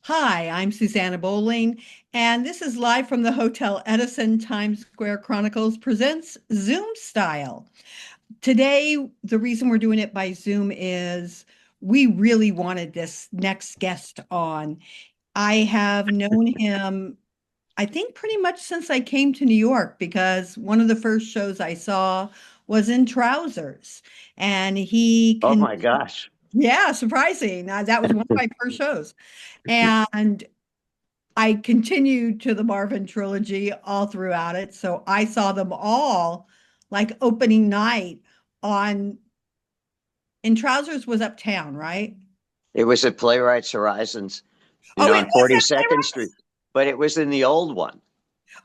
Hi, I'm Susanna Bowling, and this is live from the Hotel Edison Times Square Chronicles presents Zoom Style. Today, the reason we're doing it by Zoom is we really wanted this next guest on. I have known him, I think, pretty much since I came to New York because one of the first shows I saw was in Trousers, and he Oh can, my gosh. yeah, surprising. That was one of my first shows. And I continued to the Marvin trilogy all throughout it. So I saw them all like opening night on in Trousers was uptown, right? It was at Playwrights Horizons, Oh, it on was at 42nd Street, Playwrights? but it was in the old one.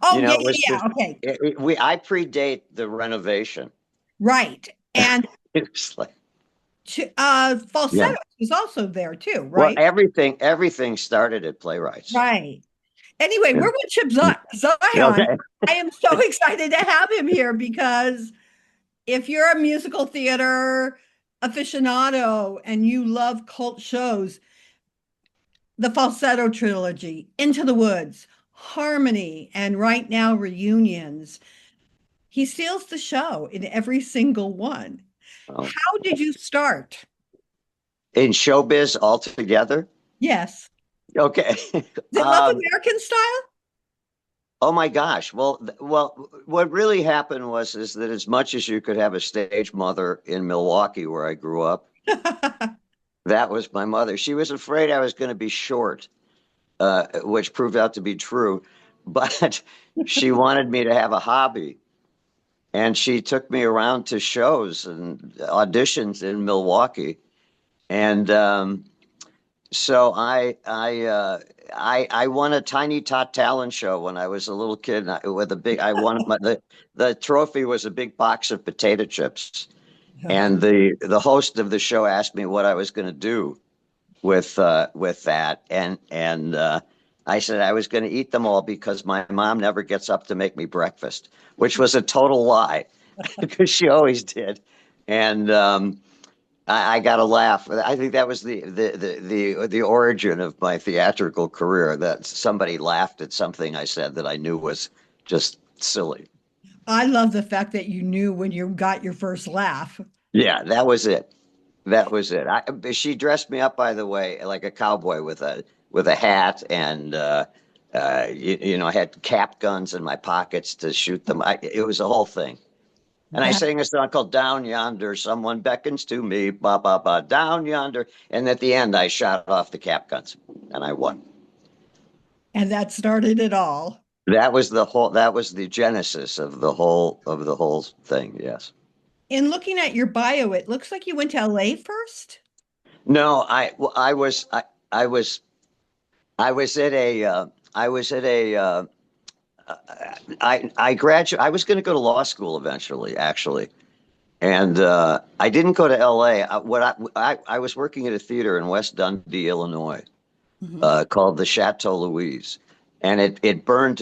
Oh, yeah, It was yeah, just, yeah. Okay. I predate the renovation. Right. And It was like, Falsetto yeah. was also there too, Well, right? everything started at Playwrights. Right. Anyway, Yeah. we're with Chip Zion. Okay. I am so excited to have him here because if you're a musical theater aficionado and you love cult shows, the Falsetto trilogy, Into the Woods, Harmony, and right now Reunions. He steals the show in every single one. Oh. How did you start? In showbiz altogether. Yes. Okay. Is it Love American Style? Oh my gosh. Well, what really happened is that as much as you could have a stage mother in Milwaukee, where I grew up, that was my mother. She was afraid I was going to be short, which proved out to be true. But she wanted me to have a hobby. And she took me around to shows and auditions in Milwaukee. And so I won a Tiny Tot talent show when I was a little kid with a big, I won the trophy was a big box of potato chips. And the host of the show asked me what I was going to do with that, and I said I was going to eat them all because my mom never gets up to make me breakfast, which was a total lie because she always did, and I got a laugh. I think that was the origin of my theatrical career. That somebody laughed at something I said that I knew was just silly. I love the fact that you knew when you got your first laugh. Yeah, that was it. That was it. She dressed me up, by the way, like a cowboy with a hat and I had cap guns in my pockets to shoot them. It was a whole thing. And I That sang a song called "Down Yonder." Someone beckons to me, ba ba ba, down yonder. And at the end, I shot off the cap guns, and I won. and that started it all. That was the whole. That was the genesis of the whole thing. Yes. In looking at your bio, it looks like you went to LA first. No, I was I was at a I was at a I graduated. I was going to go to law school eventually, actually, and I didn't go to L.A. I was working at a theater in West Dundee, Illinois, Mhm. called the Chateau Louise, and it burned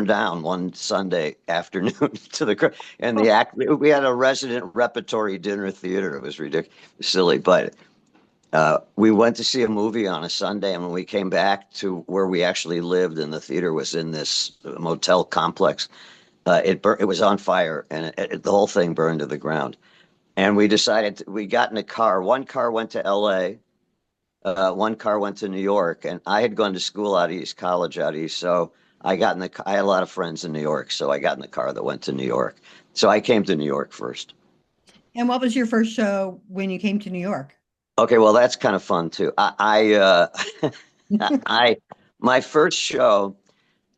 down one Sunday afternoon to the and the act. We had a resident repertory dinner theater. It was ridiculous, silly, but we went to see a movie on a Sunday, and when we came back to where we actually lived, and the theater was in this motel complex, it was on fire, and the whole thing burned to the ground. And we got in a car. One car went to L.A., one car went to New York, and I had gone to school out east, college out east, so I had a lot of friends in New York, so I got in the car that went to New York. So I came to New York first. And what was your first show when you came to New York? Okay, well, that's kind of fun too. I my first show.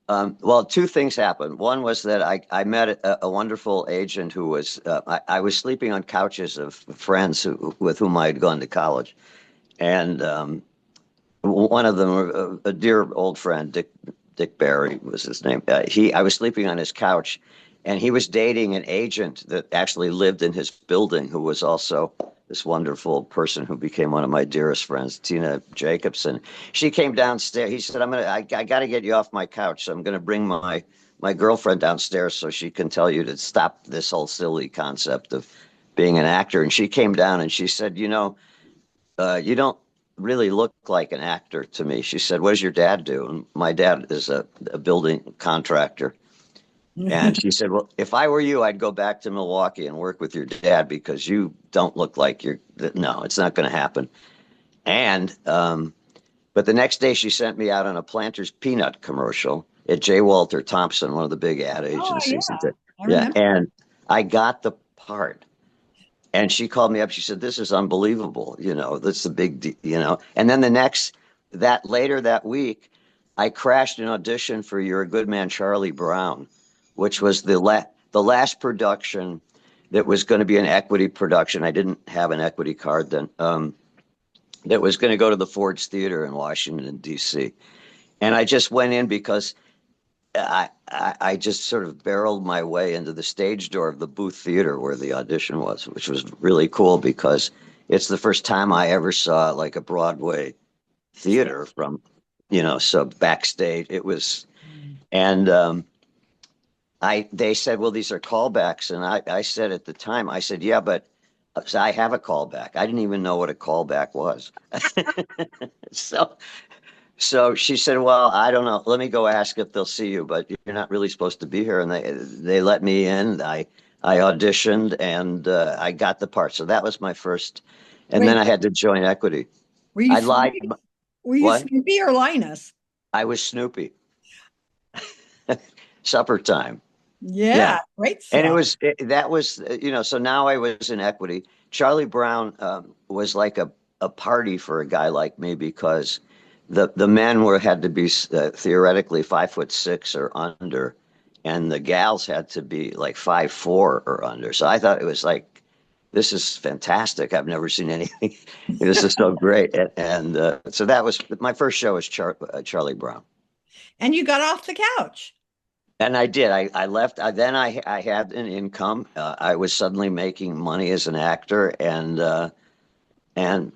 Well, two things happened. One was that I met a wonderful agent who was I was sleeping on couches of friends with whom I had gone to college, and one of them, a dear old friend, Dick Barry was his name. I was sleeping on his couch, and he was dating an agent that actually lived in his building, who was also this wonderful person who became one of my dearest friends, Tina Jacobson. She came downstairs. He said, I got to get you off my couch. So I'm going to bring my girlfriend downstairs so she can tell you to stop this whole silly concept of being an actor." And she came down and she said, you don't really look like an actor to me. She said, "What does your dad do?" And my dad is a building contractor. And she said, "Well, if I were you, I'd go back to Milwaukee and work with your dad because you don't look like you're, no, it's not going to happen." And, but the next day she sent me out on a Planters Peanut commercial at J. Walter Thompson, one of the big ad Oh, agencies. yeah, I Yeah. remember. And I got the part. And she called me up. She said, "This is unbelievable. That's the big, And then that later that week, I crashed an audition for You're a Good Man, Charlie Brown, which was the last production that was going to be an equity production. I didn't have an equity card then. That was going to go to the Ford's Theater in Washington, D.C. And I just went in because I just sort of barreled my way into the stage door of the Booth Theater where the audition was, which was really cool because it's the first time I ever saw like a Broadway theater from, so backstage it was, and they said, "Well, these are callbacks," and I said at the time, I said, "Yeah, but so I have a callback." I didn't even know what a callback was. So so she said, "Well, I don't know. Let me go ask if they'll see you, but you're not really supposed to be here." And they let me in. I auditioned and I got the part. So that was my first. And then Wait, I had to join Equity. were you I lied. Snoopy? Were you What? Snoopy or Linus? I was Snoopy. Supper time. Yeah. Yeah, great And stuff. that was, so now I was in Equity. Charlie Brown was like a party for a guy like me because the men had to be theoretically 5'6" or under, and the gals had to be like 5'4" or under. So I thought it was like, this is fantastic. I've never seen anything. This is so great. And so that was my first show was Charlie Brown. And you got off the couch. And I did. I left. I had an income. I was suddenly making money as an actor, and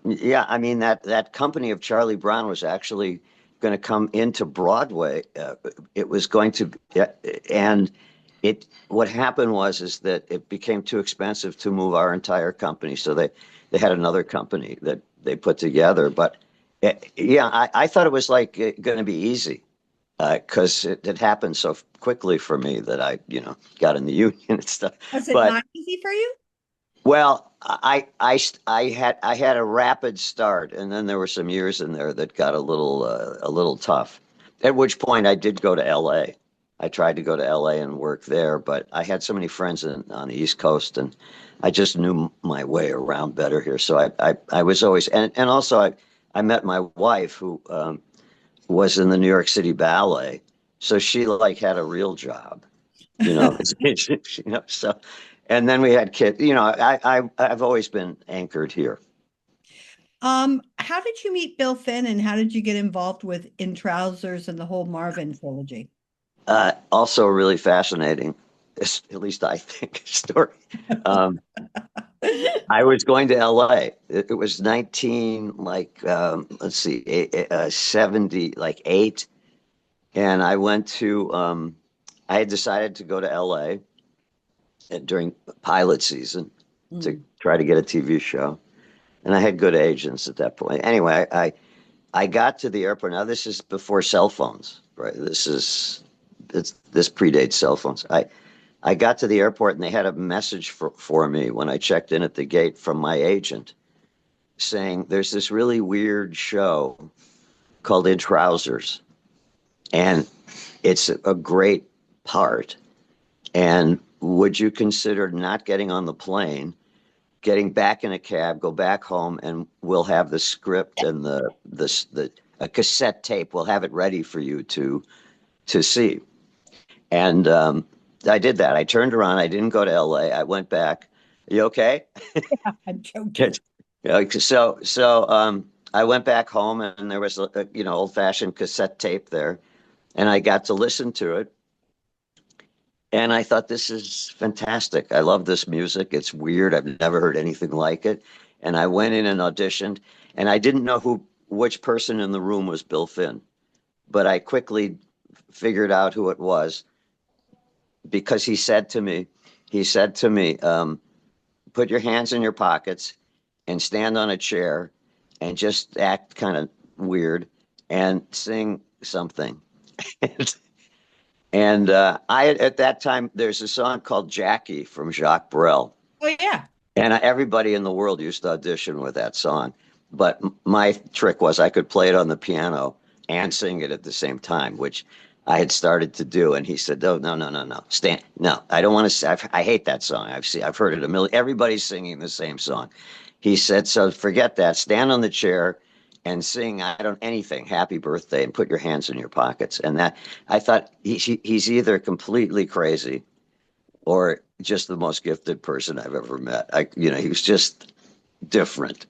yeah, I mean that company of Charlie Brown was actually going to come into Broadway. It was going to, and it. What happened was is that it became too expensive to move our entire company, so they had another company that they put together. But yeah, I thought it was like going to be easy because it happened so quickly for me that I, got in the union and stuff. Was it But not easy for you? well, I had a rapid start, and then there were some years in there that got a little tough. At which point, I did go to L.A. I tried to go to L.A. and work there, but I had so many friends on the East Coast, and I just knew my way around better here. So I was always, and also I met my wife who was in the New York City Ballet, so she like had a real job, you know. So, and then we had kids. I've always been anchored here. How did you meet Bill Finn and how did you get involved with In Trousers and the whole Marvin trilogy? Also, really fascinating, at least I think, story. Um, I was going to L.A. It was 19, like let's see, 70, like eight, and I went to. I had decided to go to L.A. During pilot season to Mm. try to get a TV show. And I had good agents at that point. Anyway, I got to the airport. Now this is before cell phones, right? This predates cell phones. I got to the airport and they had a message for me when I checked in at the gate from my agent saying there's this really weird show called In Trousers, and it's a great part. And would you consider not getting on the plane, getting back in a cab, go back home, and we'll have the script and the a cassette tape. We'll have it ready for you to see. And I did that. I turned around. I didn't go to L.A. I went back. Are you okay? I'm joking. Good. Yeah, so I went back home, and there was a old fashioned cassette tape there, and I got to listen to it. And I thought, this is fantastic. I love this music. It's weird. I've never heard anything like it. And I went in and auditioned, and I didn't know which person in the room was Bill Finn, but I quickly figured out who it was because he said to me, put your hands in your pockets and stand on a chair and just act kind of weird and sing something. And I at that time there's a song called Jackie from Jacques Brel, Oh yeah. and everybody in the world used to audition with that song. But my trick was I could play it on the piano and sing it at the same time, which I had started to do. And he said, "No, no, no, no, no, stand. No, I don't want to. I hate that song. I've heard it a million. Everybody's singing the same song." He said, "So forget that. Stand on the chair and sing. I don't anything. Happy birthday, and put your hands in your pockets." And that I thought he's either completely crazy or just the most gifted person I've ever met. He was just different.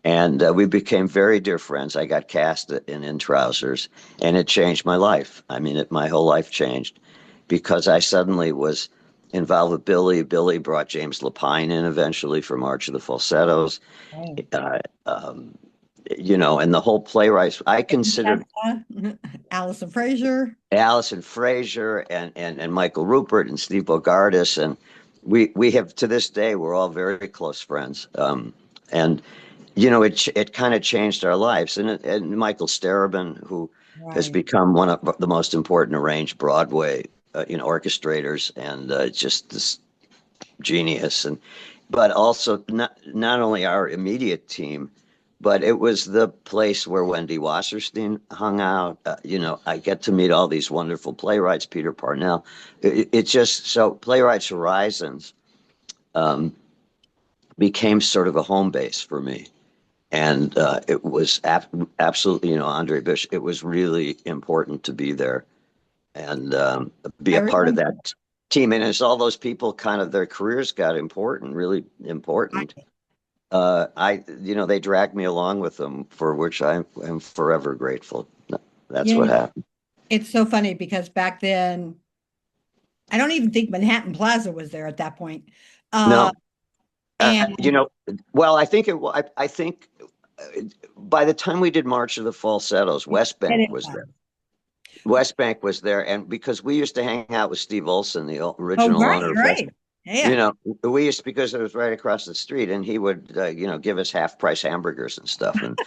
And we became very dear friends. I got cast in Trousers, and it changed my life. I mean, my whole life changed because I suddenly was involved with Billy. Billy brought James Lapine in eventually for March of the Falsettos. Oh. Uh, um, and the whole playwrights. I considered Tessa, Allison Fraser. Allison Fraser and Michael Rupert and Steve Bogardus, and we have to this day we're all very close friends. And it kind of changed our lives. And Michael Starobin, who has Right. become one of the most important arranged Broadway orchestrators, and just this genius. And but also not only our immediate team, but it was the place where Wendy Wasserstein hung out. I get to meet all these wonderful playwrights, Peter Parnell. It's just so Playwrights Horizons um, became sort of a home base for me. And it was absolutely, Andre Bish, it was really important to be there and be I a part of remember. that team. And as all those people kind of their careers got important, really important, they dragged me along with them, for which I am forever grateful. That's what Yeah, happened. it's so funny because back then, I don't even think Manhattan Plaza was there at that point. Uh, No, and well, I think I think by the time we did March of the Falsettos, West and Bank it was was. there. West Bank was there, and because we used to hang out with Steve Olson, the Oh, original right, owner of West, right. Yeah. we used because it was right across the street, and he would, give us half price hamburgers and stuff, and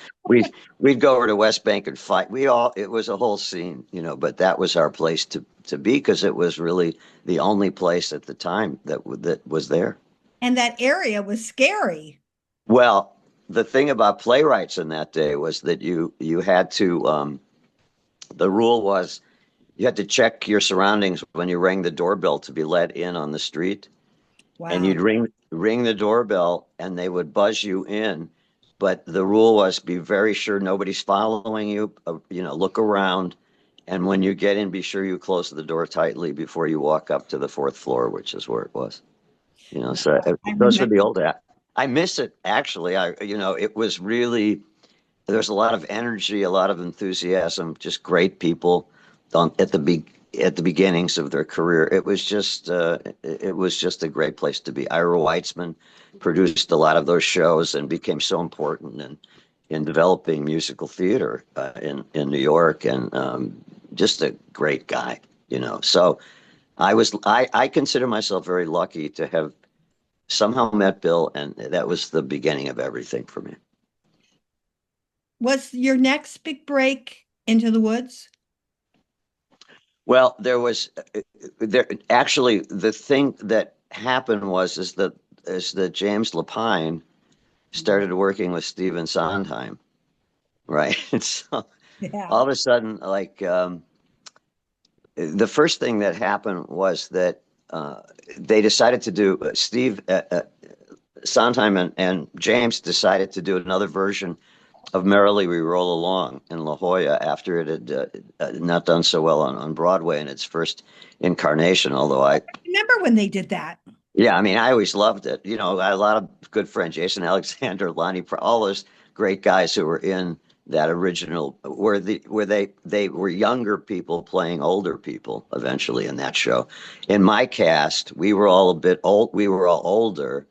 we'd go over to West Bank and fight. It was a whole scene, but that was our place to be because it was really the only place at the time that was there. And that area was scary. Well, the thing about playwrights in that day was that you had to. The rule was you had to check your surroundings when you rang the doorbell to be let in on the street, and Wow. you'd ring the doorbell, and they would buzz you in. But the rule was be very sure nobody's following you. Look around, and when you get in, be sure you close the door tightly before you walk up to the fourth floor, which is where it was. So I those are remember. the old. I miss it actually. It was really there's a lot of energy, a lot of enthusiasm, just great people at the beginnings of their career. It was just a great place to be. Ira Weitzman produced a lot of those shows and became so important in developing musical theater in New York, and just a great guy. So I consider myself very lucky to have somehow met Bill, and that was the beginning of everything for me. Was your next big break Into the Woods? Well, there actually the thing that happened is that James Lapine Right. started working with Stephen Sondheim, right? And so Yeah. all of a sudden, like the first thing that happened was that they decided to do Steve Sondheim and James decided to do another version of Merrily We Roll Along in La Jolla after it had not done so well on Broadway in its first incarnation. Although Remember when they did that? yeah, I mean, I always loved it. I had a lot of good friends, Jason Alexander, all those great guys who were in that original, where they were younger people playing older people eventually in that show. In my cast, we were all a bit old. We were all older,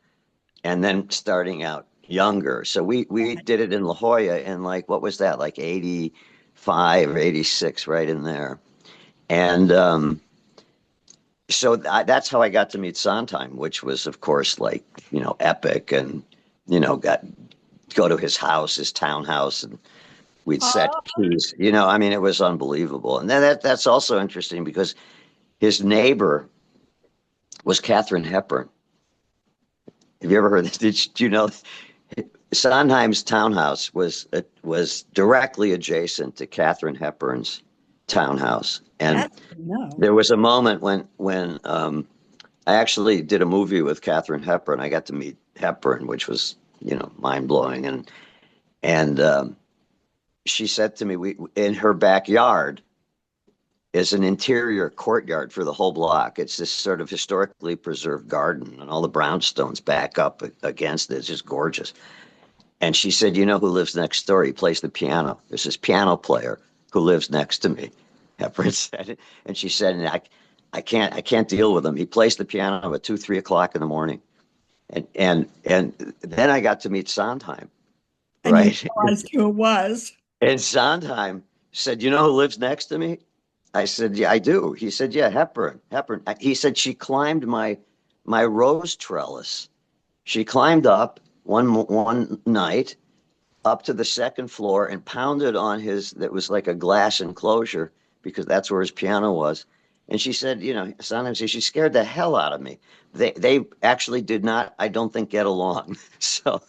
and then starting out younger. So we did it in La Jolla in like what was that like 85 or 86 right in there. And that's how I got to meet Sondheim, which was of course like epic and got go to his house, his townhouse, and we'd set Oh, keys. I mean, it was unbelievable. And then that's also interesting because his neighbor was Katharine Hepburn. Have you ever heard this? Do you know Sondheim's townhouse was directly adjacent to Katharine Hepburn's townhouse, and that's no. there was a moment when I actually did a movie with Katharine Hepburn. I got to meet Hepburn, which was mind blowing, and she said to me, "We in her backyard is an interior courtyard for the whole block. It's this sort of historically preserved garden, and all the brownstones back up against it. It's just gorgeous." And she said, "You know who lives next door? He plays the piano. There's this piano player who lives next to me." Hepburn said, and she said, "I can't deal with him. He plays the piano at 2, 3 o'clock in the morning." And then I got to meet Sondheim, And you right? realized who it was. And Sondheim said, "You know who lives next to me?" I said, "Yeah, I do." He said, "Yeah, Hepburn. Hepburn." He said, "She climbed my rose trellis. She climbed up one night up to the second floor and pounded on his that was like a glass enclosure because that's where his piano was." And she said, sometimes she scared the hell out of me. They actually did not, I don't think, get along. So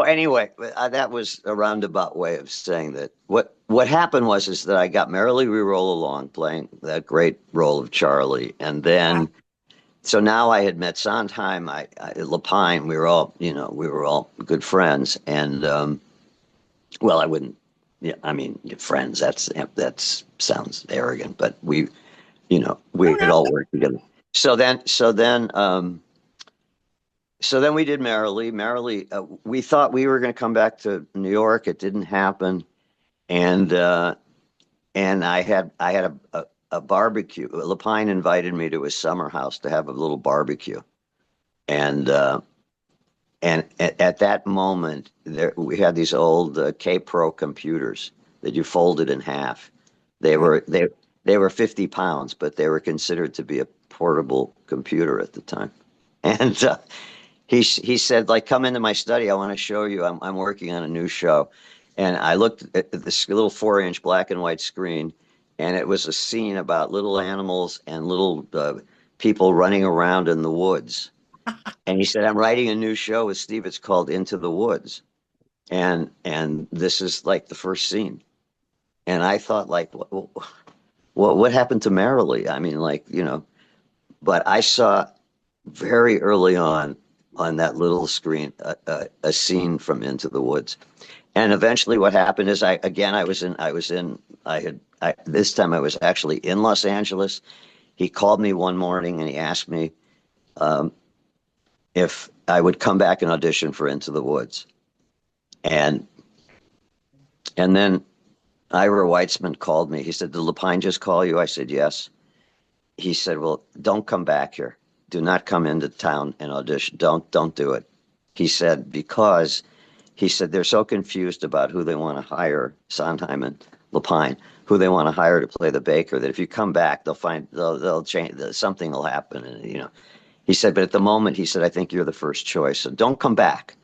anyway, that was a roundabout way of saying that what happened is that I got Merrily We Roll Along playing that great role of Charlie, and then so now I had met Sondheim, Lapine. We were all good friends, and well, I wouldn't. Yeah, I mean, friends. That sounds arrogant, but we Oh, had no. all worked together. So then we did Merrily. Merrily, we thought we were going to come back to New York. It didn't happen, and I had a barbecue. Lapine invited me to his summer house to have a little barbecue, and at that moment, we had these old K-Pro computers that you folded in half. They Wow. were they they were 50 pounds, but they were considered to be a portable computer at the time. And he said, like, "Come into my study. I want to show you. I'm working on a new show." And I looked at this little 4-inch black and white screen, and it was a scene about little animals and little people running around in the woods. And he said, "I'm writing a new show with Steve. It's called Into the Woods." And this is like the first scene. And I thought, like, what happened to Merrily? I mean, like, but I saw very early on that little screen a scene from Into the Woods. And eventually what happened is this time I was actually in Los Angeles. He called me one morning and he asked me um, if I would come back and audition for Into the Woods. And and then Ira Weitzman called me. He said, "Did Lapine just call you?" I said, "Yes." He said, "Well, don't come back here. Do not come into town and audition. Don't do it." He said, because he said they're so confused about who they want to hire, Sondheim and Lapine, who they want to hire to play the baker, that if you come back, they'll change, something will happen. And, he said, "But at the moment," he said, "I think you're the first choice. So don't come back.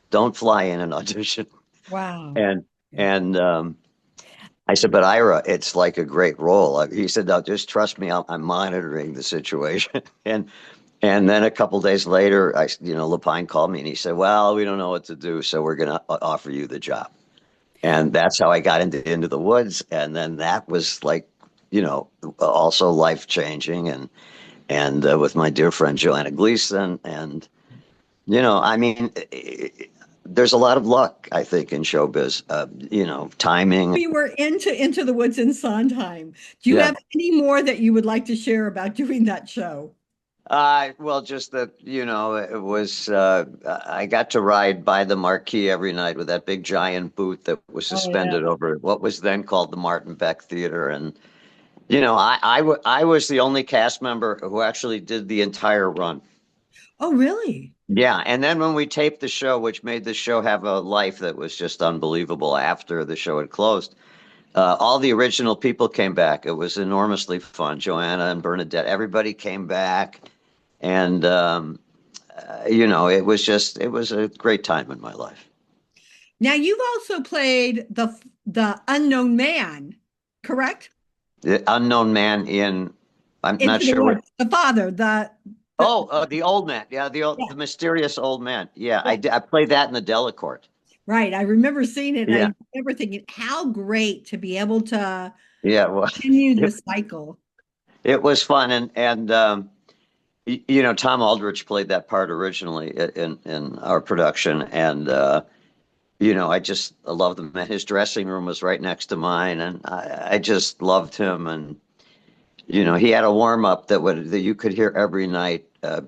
Don't fly in and audition." Wow. And, and I said, "But Ira, it's like a great role." He said, "No, just trust me. I'm monitoring the situation." And then a couple days later, Lapine called me and he said, "Well, we don't know what to do, so we're going to offer you the job." And that's how I got into the Woods. And then that was like, also life changing, and with my dear friend Joanna Gleason, and I mean, there's a lot of luck, I think, in showbiz. Timing. We were into the Woods in Sondheim. Do you Yeah. have any more that you would like to share about doing that show? Well, just that, it was, I got to ride by the marquee every night with that big giant boot that was Oh, yeah. suspended over what was then called the Martin Beck Theater. And, I was the only cast member who actually did the entire run. Oh, really? Yeah. And then when we taped the show, which made the show have a life that was just unbelievable after the show had closed, all the original people came back. It was enormously fun. Joanna and Bernadette, everybody came back. And, it was a great time in my life. Now you've also played the unknown man, correct? The unknown man in, I'm not Into the sure what. woods. The father, the Oh, the old man. Yeah, yeah, the mysterious old man. Yeah, yeah. I played that in the Delacorte. Right. I remember seeing it and Yeah, I remember thinking how great to be able to yeah. Well, continue it, the cycle. it was fun, and Tom Aldrich played that part originally in our production, and I just loved him. And his dressing room was right next to mine, and I just loved him. And he had a warm up that you could hear every night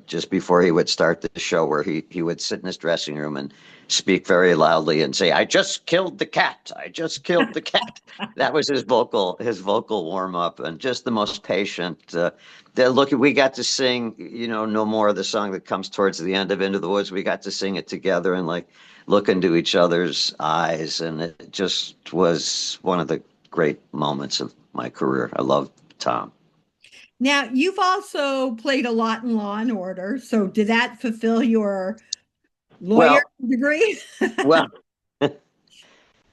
just before he would start the show, where he would sit in his dressing room and speak very loudly and say, "I just killed the cat. I just killed the cat." That was his vocal warm up, and just the most patient. Look, we got to sing, no more of the song that comes towards the end of Into the Woods. We got to sing it together and like look into each other's eyes, and it just was one of the great moments of my career. I love Tom. Now, you've also played a lot in Law and Order. So did that fulfill your lawyer Well, degree? well,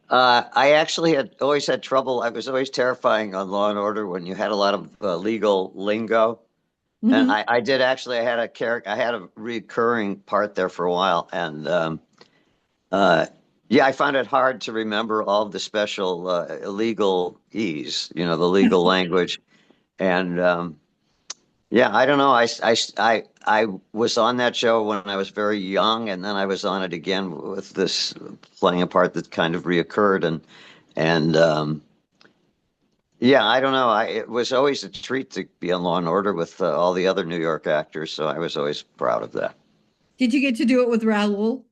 I actually had always had trouble. I was always terrifying on Law and Order when you had a lot of legal lingo. And Mhm. I did actually. I had a character. I had a recurring part there for a while, and uh, yeah, I found it hard to remember all of the special legal ease. The legal language, and yeah, I don't know. I was on that show when I was very young, and then I was on it again with this playing a part that kind of reoccurred, and yeah, I don't know. It was always a treat to be on Law and Order with all the other New York actors, so I was always proud of that. Did you get to do it with Raoul?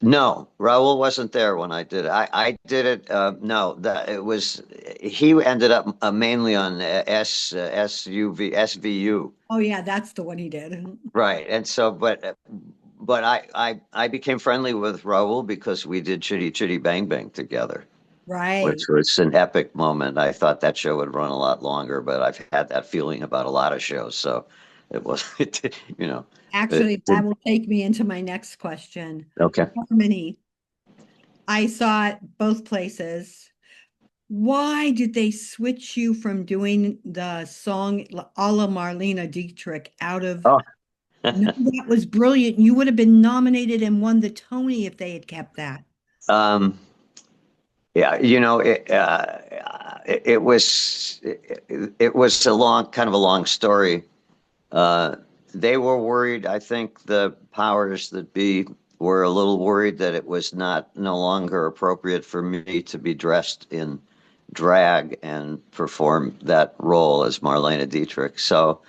No, Raul wasn't there when I did it. I did it. No, that it was. He ended up mainly on SVU. Oh yeah, that's the one he did. Right. And so, but I became friendly with Raul because we did Chitty Chitty Bang Bang together, which Right. was an epic moment. I thought that show would run a lot longer, but I've had that feeling about a lot of shows. So it was, it Actually, that did. will take me into my next question. Okay. Harmony. I saw it both places. Why did they switch you from doing the song a la Marlena Dietrich out of Oh, no, that was brilliant. You would have been nominated and won the Tony if they had kept that. um, yeah, it was a kind of a long story. Uh, they were worried. I think the powers that be were a little worried that it was no longer appropriate for me to be dressed in drag and perform that role as Marlena Dietrich. So,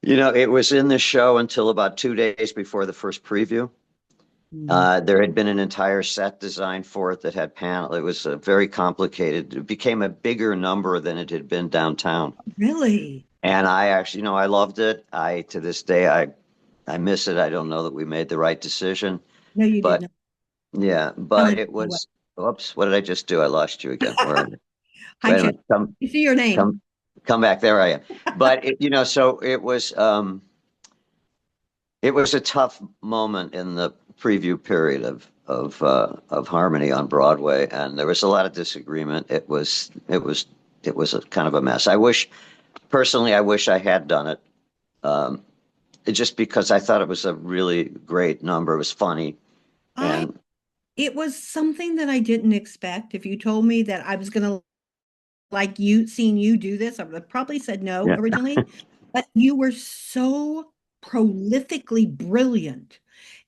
it was in the show until about 2 days before the first preview. Mm. There had been an entire set designed for it that had panel. It was very complicated. It became a bigger number than it had been downtown. Really? And I actually, I loved it. To this day, I miss it. I don't know that we made the right decision, No, you did but not. yeah, Tell but it it away. was, oops, what did I just do? I lost you again. Where are you? Hi, Wait a Chip. minute. Come, You see your name. come, come back. There I am. But so it was a tough moment in the preview period of Harmony on Broadway, and there was a lot of disagreement. It was a kind of a mess. Personally, I wish I had done it. Um, just because I thought it was a really great number. It was funny, I and It was something that I didn't expect. If you told me that I was gonna like you seeing you do this, I would have probably said no yeah, originally. But you were so prolifically brilliant.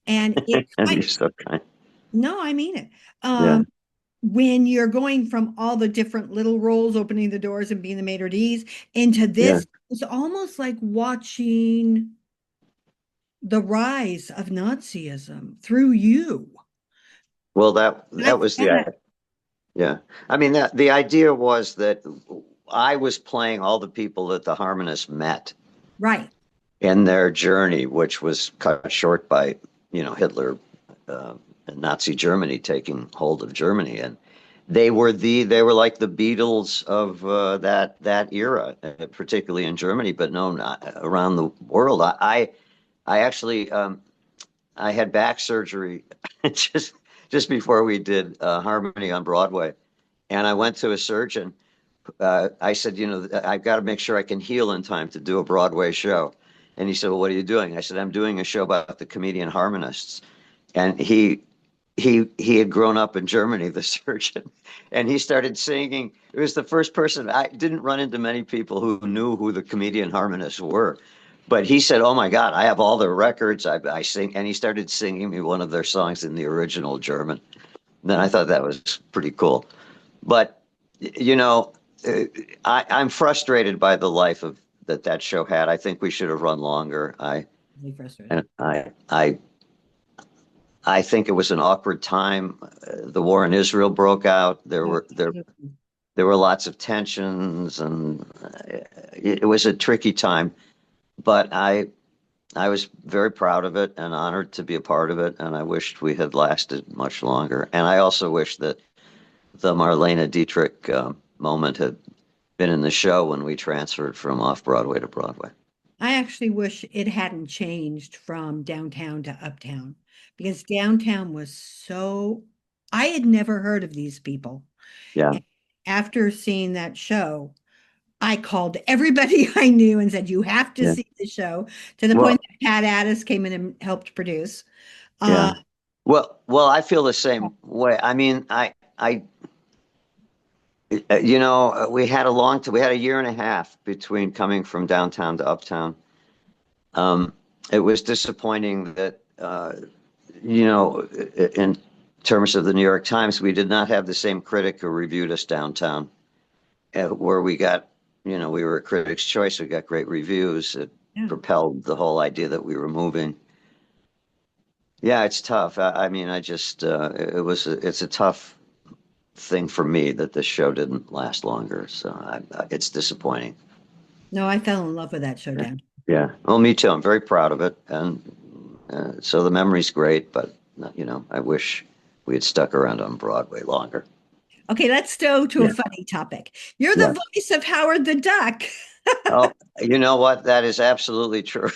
And it and kind you're so kind. no, I mean it. Yeah, When you're going from all the different little roles, opening the doors and being the maitre d's into yeah. this, it's almost like watching the rise of Nazism through you. Well, that And I that was found that yeah. I mean, the idea was that I was playing all the people that the harmonists met right. in their journey, which was cut short by Hitler uh, and Nazi Germany taking hold of Germany, and they were like the Beatles of that era, particularly in Germany, but no, not around the world. I actually I had back surgery just just before we did Harmony on Broadway, and I went to a surgeon. I said, I've got to make sure I can heal in time to do a Broadway show. And he said, well, what are you doing? I said, I'm doing a show about the comedian harmonists. And he had grown up in Germany, the surgeon, and he started singing. It was the first person. I didn't run into many people who knew who the comedian harmonists were, but he said, "Oh my God, I have all their records. I sing," and he started singing me one of their songs in the original German. Then I thought that was pretty cool. But you know, uh, I'm frustrated by the life of that show had. I think we should have run longer. Really frustrated. And I think it was an awkward time. The war in Israel broke out. There were lots of tensions, and it was a tricky time. But I was very proud of it and honored to be a part of it. And I wished we had lasted much longer. And I also wish that the Marlene Dietrich moment had been in the show when we transferred from off Broadway to Broadway. I actually wish it hadn't changed from downtown to uptown because downtown was so, I had never heard of these people. Yeah, And after seeing that show, I called everybody I knew and said, you have to yeah. see the show, to the point Well, that Pat Addis came in and helped produce. yeah. Uh, Well, I feel the same way. I mean, we had a year and a half between coming from downtown to uptown. Um, it was disappointing that, in terms of the New York Times, we did not have the same critic who reviewed us downtown, where we got, we were a Critics' Choice. We got great reviews. It yeah. propelled the whole idea that we were moving. Yeah, it's tough. I mean, it's a tough thing for me that this show didn't last longer. So it's disappointing. No, I fell in love with that show Yeah. down. Yeah. Well, me too. I'm very proud of it. And so the memory's great, but, I wish we had stuck around on Broadway longer. Okay, let's go to a Yeah. funny topic. You're Yeah. the voice of Howard the Duck. Oh, you know what? That is absolutely true.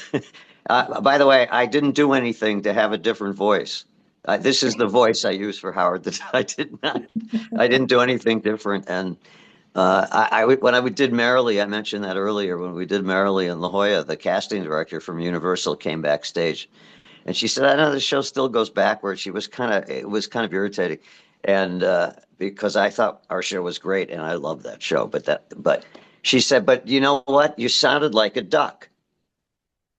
By the way, I didn't do anything to have a different voice. This is the voice I use for Howard. That I didn't do anything different. And when I did Merrily, I mentioned that earlier. When we did Merrily in La Jolla, the casting director from Universal came backstage, and she said, "I know the show still goes backwards." It was kind of irritating, and because I thought our show was great, and I love that show, but she said, "But you know what? You sounded like a duck."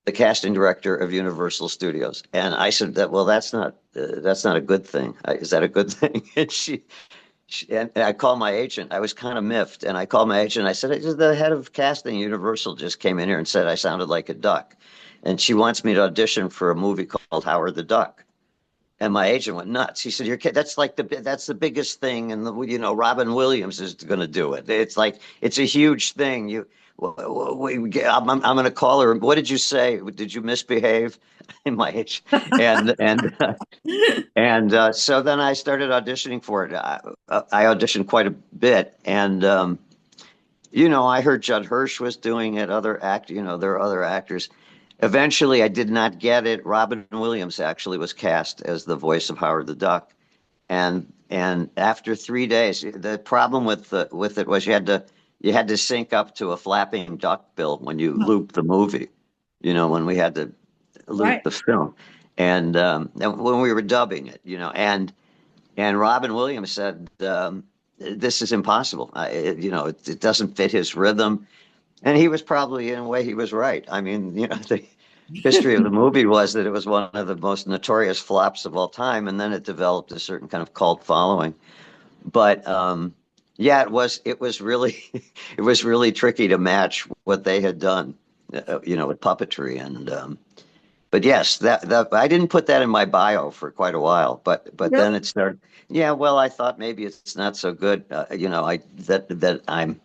The casting director of Universal Studios, and I said that. Well, that's not a good thing. Is that a good thing? And and I called my agent. I was kind of miffed, and I called my agent. I said, "The head of casting Universal just came in here and said I sounded like a duck," and she wants me to audition for a movie called Howard the Duck. And my agent went nuts. He said, "You're kid. That's the biggest thing, and Robin Williams is going to do it. It's like it's a huge thing. I'm going to call her. What did you say? Did you misbehave?" In my age, and so then I started auditioning for it. I auditioned quite a bit, and I heard Judd Hirsch was doing it. There are other actors. Eventually, I did not get it. Robin Williams actually was cast as the voice of Howard the Duck, and after 3 days, the problem with it was you had to sync up to a flapping duck bill when you loop the movie. When we had to loop Right. the film, and when we were dubbing it, and Robin Williams said, "This is impossible. It doesn't fit his rhythm." And he was probably, in a way, he was right. I mean, the history of the movie was that it was one of the most notorious flops of all time, and then it developed a certain kind of cult following. But yeah, it was really it was really tricky to match what they had done, with puppetry. And but yes, that I didn't put that in my bio for quite a while, but Really? then it started. Yeah, well, I thought maybe it's not so good. I that I'm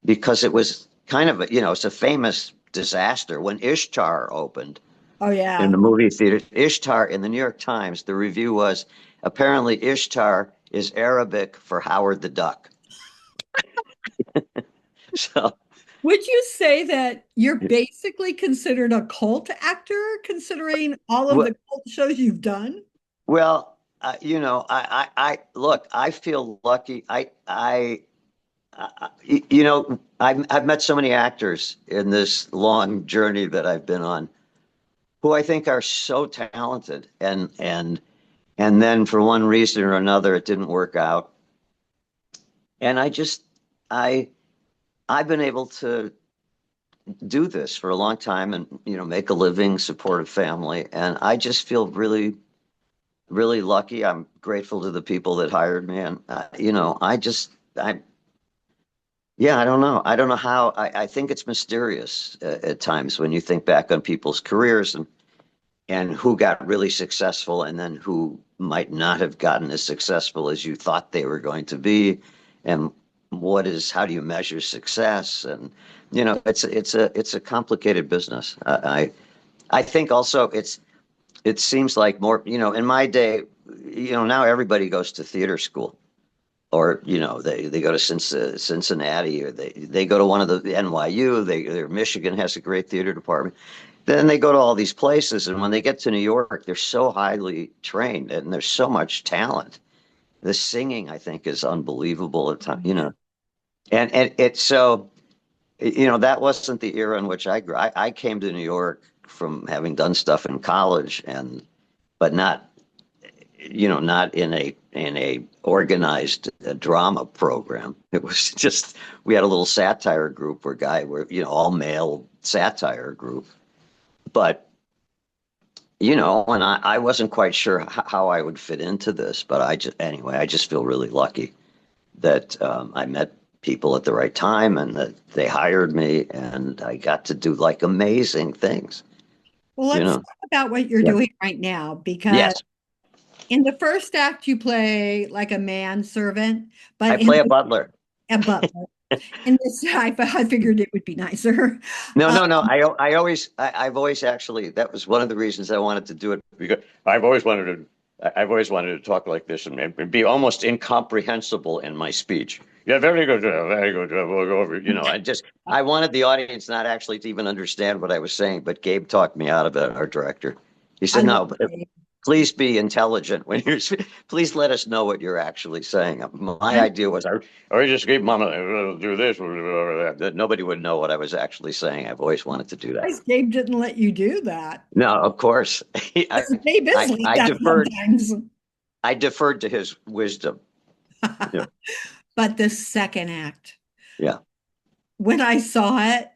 because it was kind of it's a famous disaster when Ishtar opened Oh, in yeah. the movie theater. Ishtar in the New York Times, the review was apparently Ishtar is Arabic for Howard the Duck. So Would you say that you're basically considered a cult actor, considering all of well, the cult shows you've done? well, look, I feel lucky. You know, I've met so many actors in this long journey that I've been on who I think are so talented, and then for one reason or another, it didn't work out. And I, I've been able to do this for a long time and, make a living, support a family. And I just feel really, really lucky. I'm grateful to the people that hired me. And, yeah, I don't know. I don't know how. I think it's mysterious at times when you think back on people's careers and who got really successful and then who might not have gotten as successful as you thought they were going to be. And how do you measure success? And, it's a complicated business. I think also it seems like more, in my day, now everybody goes to theater school or they go to Cincinnati or they go to one of the NYU. Michigan has a great theater department. Then they go to all these places, and when they get to New York, they're so highly trained and there's so much talent. The singing, I think, is unbelievable at times. And it's so that wasn't the era in which I grew. I came to New York from having done stuff in college but not in a organized drama program. It was just we had a little satire group all male satire group, but and I wasn't quite sure how I would fit into this, but I just feel really lucky that I met people at the right time and that they hired me and I got to do like amazing things, Well, you let's know. talk about what you're Yeah. doing right now, because Yes, in the first act you play like a manservant, I but play a butler. a butler. In this, I figured it would be nicer. No, Uh, no, no. I've always actually, that was one of the reasons I wanted to do it because I've always wanted to talk like this and be almost incomprehensible in my speech. Yeah, very good. We'll go over. I wanted the audience not actually to even understand what I was saying, but Gabe talked me out of it, our director. He I said, love no, it. please be intelligent when please let us know what you're actually saying. My idea was I just gave Mama do this, that nobody would know what I was actually saying. I've always wanted to do that. Gabe didn't let you do that. No, of course. Gabe is like I that deferred. sometimes. I deferred to his wisdom. Yeah, But the second act, yeah. when I saw it,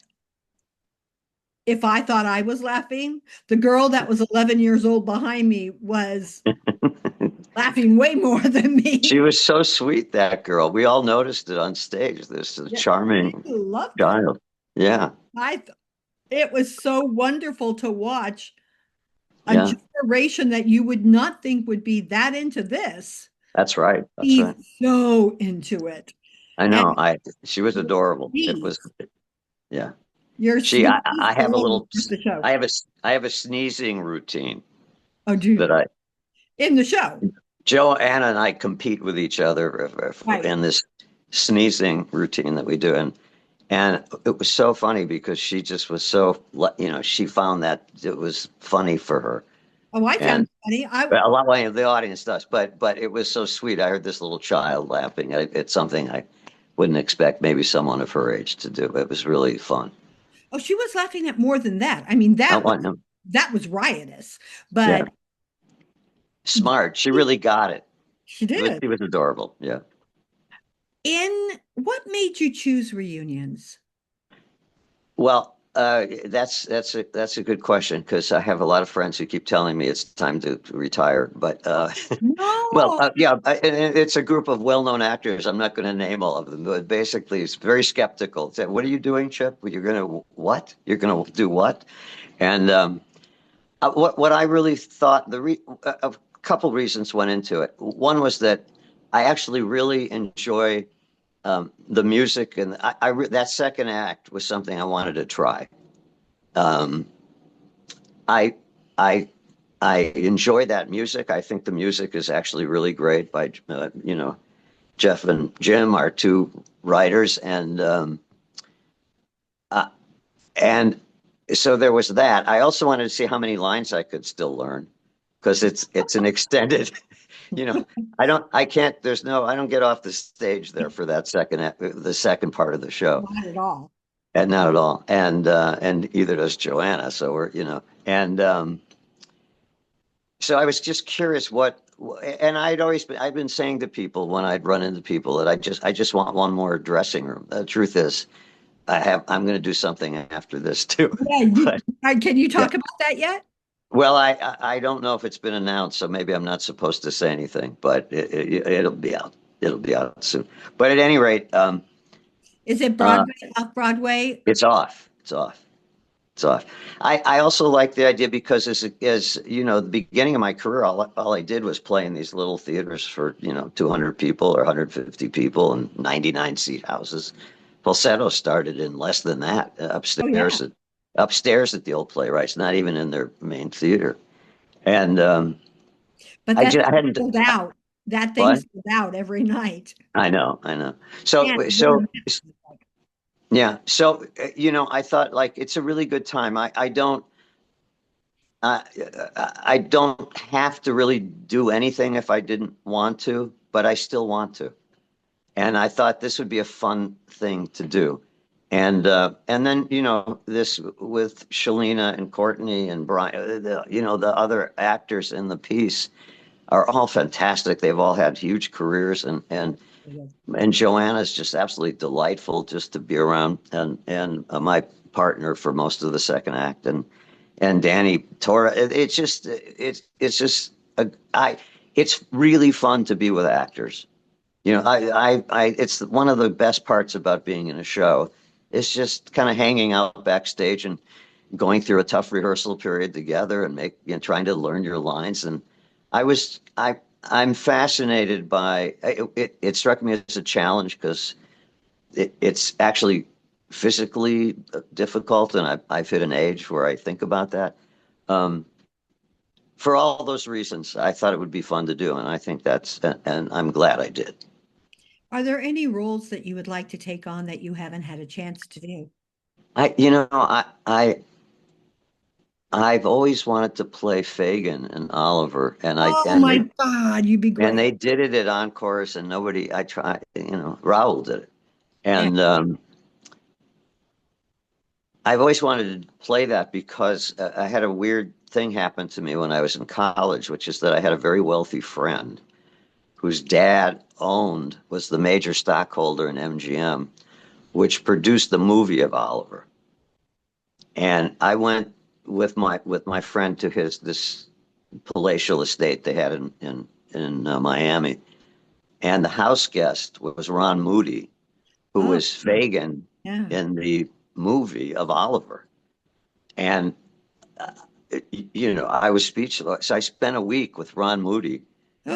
if I thought I was laughing, the girl that was 11 years old behind me was laughing way more than She me. was so sweet, that girl. We all noticed it on stage. This Yeah, she charming loved it. child. Yeah, I th- it was so wonderful to watch a yeah. generation that you would not think would be that into this That's right. That's be right. so into it. I And know. She was your adorable. It was. sneeze, Yeah. your I sneeze have a alone little. with the show. I have a sneezing routine Oh, do that you? I In the show. Joanna and I compete with each other Right. in this sneezing routine that we do, and it was so funny because she just was so she found that it was funny for her, Oh, I found and it funny. a lot of the audience does, but it was so sweet. I heard this little child laughing. It's something I wouldn't expect maybe someone of her age to do. It was really fun. Oh, she was laughing at more than that. I mean, I want them. that was riotous, Yeah, but smart. She really got it. she did. She was adorable. Yeah. In what made you choose reunions? Well, that's a good question because I have a lot of friends who keep telling me it's time to retire. But well, No. yeah, and it's a group of well-known actors. I'm not going to name all of them, but basically, it's very skeptical. Say, what are you doing, Chip? Well, you're going to what? You're going to do what? And what I really thought a couple reasons went into it. One was that I actually really enjoy the music, and that second act was something I wanted to try. Um, I I I enjoy that music. I think the music is actually really great by Jeff and Jim, our two writers, uh, and so there was that. I also wanted to see how many lines I could still learn because it's an extended You know, I can't, I don't get off the stage there for that the second part of the show. Not at all. And not at all. And either does Joanna. So so I was just curious and I'd been saying to people when I'd run into people that I just want one more dressing room. The truth is, I'm going to do something after this too. Yeah, But can you yeah, talk about that yet? well, I don't know if it's been announced, so maybe I'm not supposed to say anything, but it'll be out. It'll be out soon. But at any rate, Is it uh, Broadway, off Broadway? it's off. It's off. It's off. I also like the idea because as you know, the beginning of my career, all I did was play in these little theaters for, 200 people or 150 people and 99 seat houses. Falsetto started in less than that, Oh, yeah. upstairs at the old Playwrights, not even in their main theater. And But I that just I thing hadn't sold out. That thing what? sold out every night. I know. Can't go So now. yeah, so I thought like it's a really good time. I I don't have to really do anything if I didn't want to, but I still want to. And I thought this would be a fun thing to do. And then, this with Shalina and Courtney and Brian, the other actors in the piece are all fantastic. They've all had huge careers and Joanna's just absolutely delightful just to be around and my partner for most of the second act and Danny Torra. It's just I it's really fun to be with actors. It's one of the best parts about being in a show. It's just kind of hanging out backstage and going through a tough rehearsal period together and trying to learn your lines. And I'm fascinated by it struck me as a challenge because it's actually physically difficult, and I've hit an age where I think about that. Um, for all those reasons, I thought it would be fun to do, and I think and I'm glad I did. Are there any roles that you would like to take on that you haven't had a chance to do? I've always wanted to play Fagin and Oliver, Oh my God, you'd be and great. they did it at Encores, and nobody. I tried, Raoul did it, Yeah. and I've always wanted to play that because I had a weird thing happen to me when I was in college, which is that I had a very wealthy friend whose dad was the major stockholder in MGM, which produced the movie of Oliver. And I went with my friend to this palatial estate they had in Miami, and the house guest was Ron Moody, who Oh, was Fagin yeah. in the movie of Oliver. And uh, I was speechless. So I spent a week with Ron Moody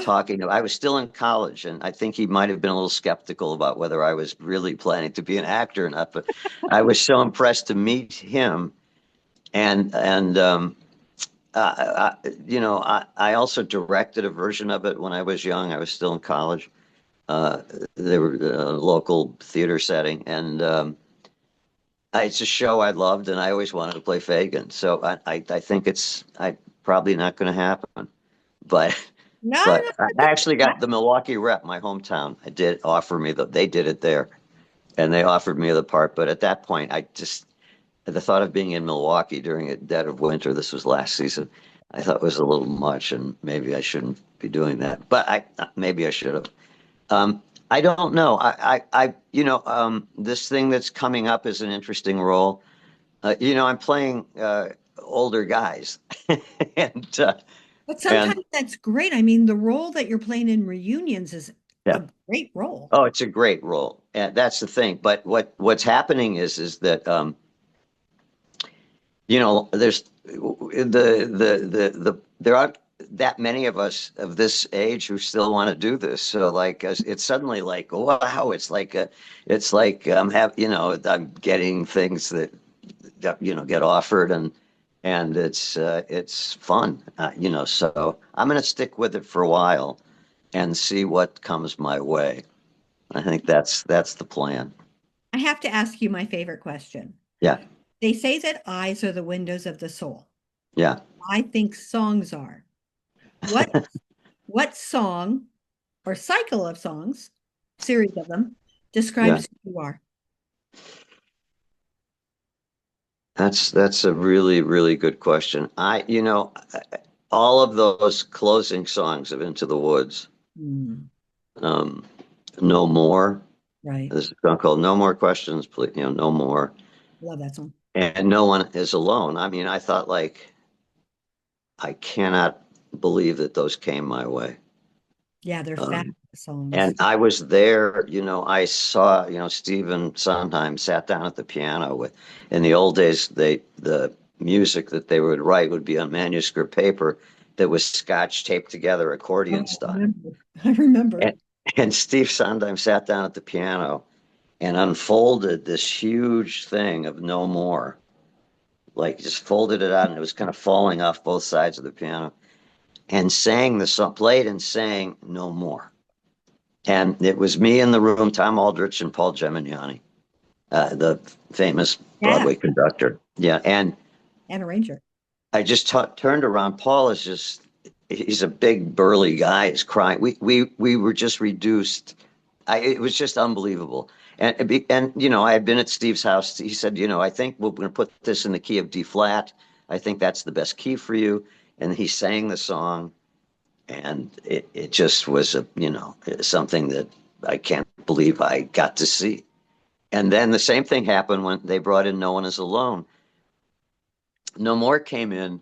talking. I was still in college, and I think he might have been a little skeptical about whether I was really planning to be an actor or not. But I was so impressed to meet him, and I also directed a version of it when I was young. I was still in college. Uh, they were a local theater setting, and it's a show I loved, and I always wanted to play Fagin. So I think it's probably not going to happen. But No, but no, I actually got the Milwaukee Rep, my hometown. I did offer me they did it there, and they offered me the part. But at that point, the thought of being in Milwaukee during a dead of winter, this was last season, I thought was a little much, and maybe I shouldn't be doing that. But maybe I should have. I don't know. This thing that's coming up is an interesting role. I'm playing older guys, and but and sometimes that's great. I mean, the role that you're playing in reunions is yeah. a great role. Oh, it's a great role, and that's the thing. But what's happening is that there's there aren't that many of us of this age who still want to do this. So like it's suddenly like wow, it's like I'm getting things that get offered and it's fun, so I'm going to stick with it for a while and see what comes my way. I think that's the plan. I have to ask you my favorite question. Yeah, They say that eyes are the windows of the soul. yeah. I think songs are. What What song or cycle of songs, series of them, Yeah, describes who you are? that's a really, really good question. All of those closing songs of Into the Woods, Hmm, um, No More. right. There's a song called No More Questions, Please, No More. Love that song. And No One Is Alone. I mean, I thought like I cannot believe that those came my way. Yeah, they're fabulous Um, songs. and I was there, I saw, Stephen Sondheim sat down at the piano with, in the old days, the music that they would write would be on manuscript paper that was scotch taped together accordion Oh, I style. remember. I remember. And, and Steve Sondheim sat down at the piano and unfolded this huge thing of No More, like just folded it out and it was kind of falling off both sides of the piano and sang the song, played and sang No More. And it was me in the room, Tom Aldrich and Paul Gemignani, the famous Yeah, Broadway conductor. Yeah, and and Arranger. I just turned around. Paul is just—he's a big burly guy. He's crying. We were just reduced. It was just unbelievable. And I had been at Steve's house. He said, I think we're going to put this in the key of D flat. I think that's the best key for you. And he sang the song, and it just was something that I can't believe I got to see. And then the same thing happened when they brought in No One Is Alone. No More came in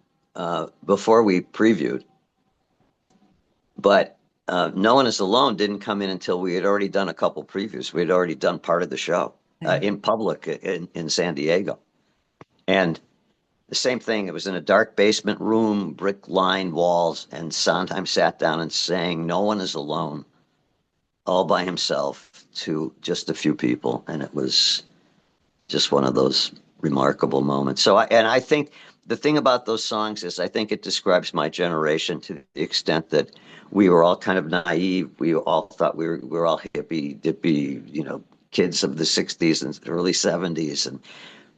before we previewed, but No One Is Alone didn't come in until we had already done a couple previews. We had already done part of the show Right. in public in San Diego. And the same thing, it was in a dark basement room, brick lined walls, and Sondheim sat down and sang No One Is Alone all by himself to just a few people. And it was just one of those remarkable moments. And I think the thing about those songs is I think it describes my generation to the extent that we were all kind of naive. We all thought we were all hippie, kids of the 60s and early 70s. And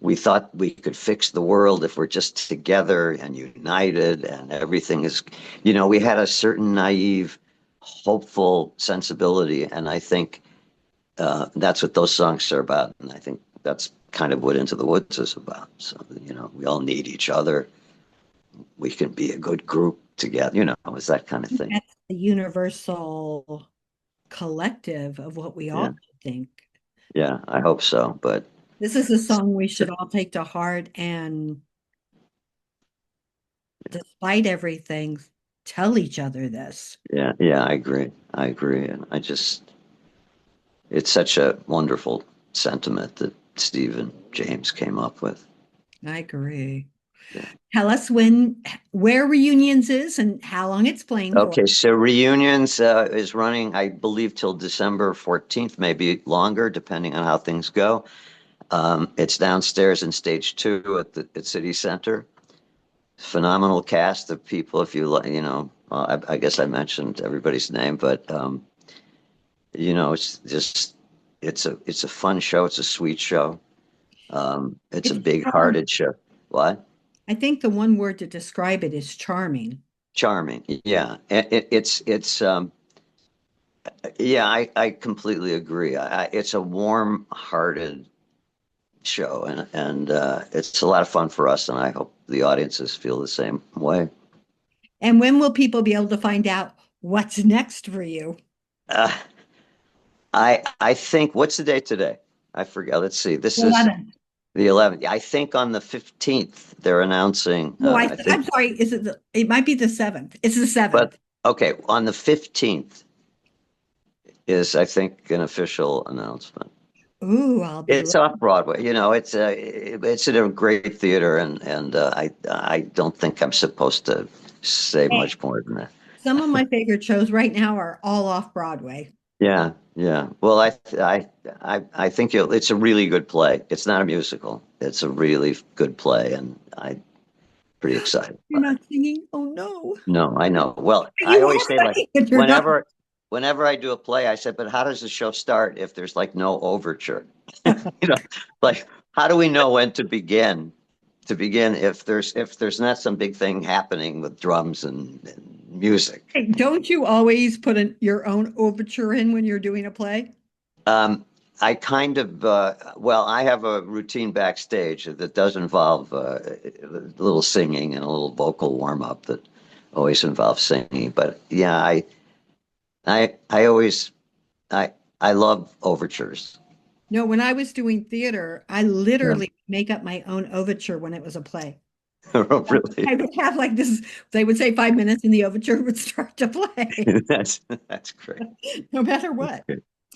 we thought we could fix the world if we're just together and united and everything is, we had a certain naive, hopeful sensibility. And I think that's what those songs are about. And I think that's kind of what Into the Woods is about. So, we all need each other. We can be a good group together, it's that kind of thing. That's the universal collective of what we Yeah. all think. Yeah. I hope so. But This is a song we should all take to heart and, despite everything, tell each other this. yeah, yeah, I agree. I agree. And it's such a wonderful sentiment that Steve and James came up with. I agree. Yeah. Tell us where Reunions is and how long it's playing for. Okay, so Reunions is running, I believe, till December 14th, maybe longer, depending on how things go. It's downstairs in stage 2 at City Center. Phenomenal cast of people. If you I guess I mentioned everybody's name, but it's just it's a fun show. It's a sweet show. It's a It's charming. big-hearted show. What? I think the one word to describe it is charming. Charming. Yeah, it's yeah. I completely agree. It's a warm-hearted show, and it's a lot of fun for us, and I hope the audiences feel the same way. And when will people be able to find out what's next for you? Uh, I think what's the date today? I forget. Let's see. This is 11. the 11th. I think on the 15th they're announcing. Oh, I think, I'm sorry. It might be the 7th. It's the 7th. but okay, on the 15th is I think an official announcement. Ooh, I'll be It's off Broadway. It's in a great theater, and I don't think I'm supposed to say looking. much more than that. Some of my favorite shows right now are all off Broadway. Yeah, yeah. Well, I think it's a really good play. It's not a musical. It's a really good play, and I'm pretty excited You're about it. not singing? Oh no. No, I know. Well, I You always are say like singing, but you're not. whenever I do a play, I said, but how does the show start if there's like no overture? You know, like how do we know when to begin? To begin if there's not some big thing happening with drums and music. Hey, don't you always put your own overture in when you're doing a play? Um, I kind of, well, I have a routine backstage that does involve a little singing and a little vocal warm up that always involves singing. But yeah, I always, I, I love overtures. No, when I was doing theater, I Yeah. literally make up my own overture when it was a play. Really, I would have like this, they would say 5 minutes and the overture would start to play, that's great. no matter what.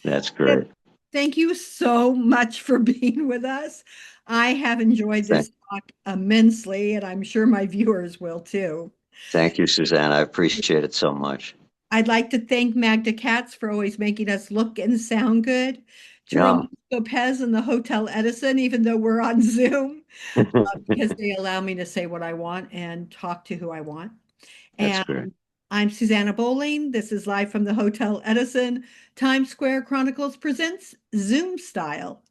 That's Yep. great. Thank you so much for being with us. I have enjoyed Thank, this talk immensely, and I'm sure my viewers will too. thank you, Suzanne. I appreciate it so much. I'd like to thank Magda Katz for always making us look and sound good, Yeah, Jerome Lopez and the Hotel Edison, even though we're on Zoom, because they allow me to say what I want and talk to who I want. that's And great. I'm Susanna Bowling. This is live from the Hotel Edison. Times Square Chronicles presents Zoom Style.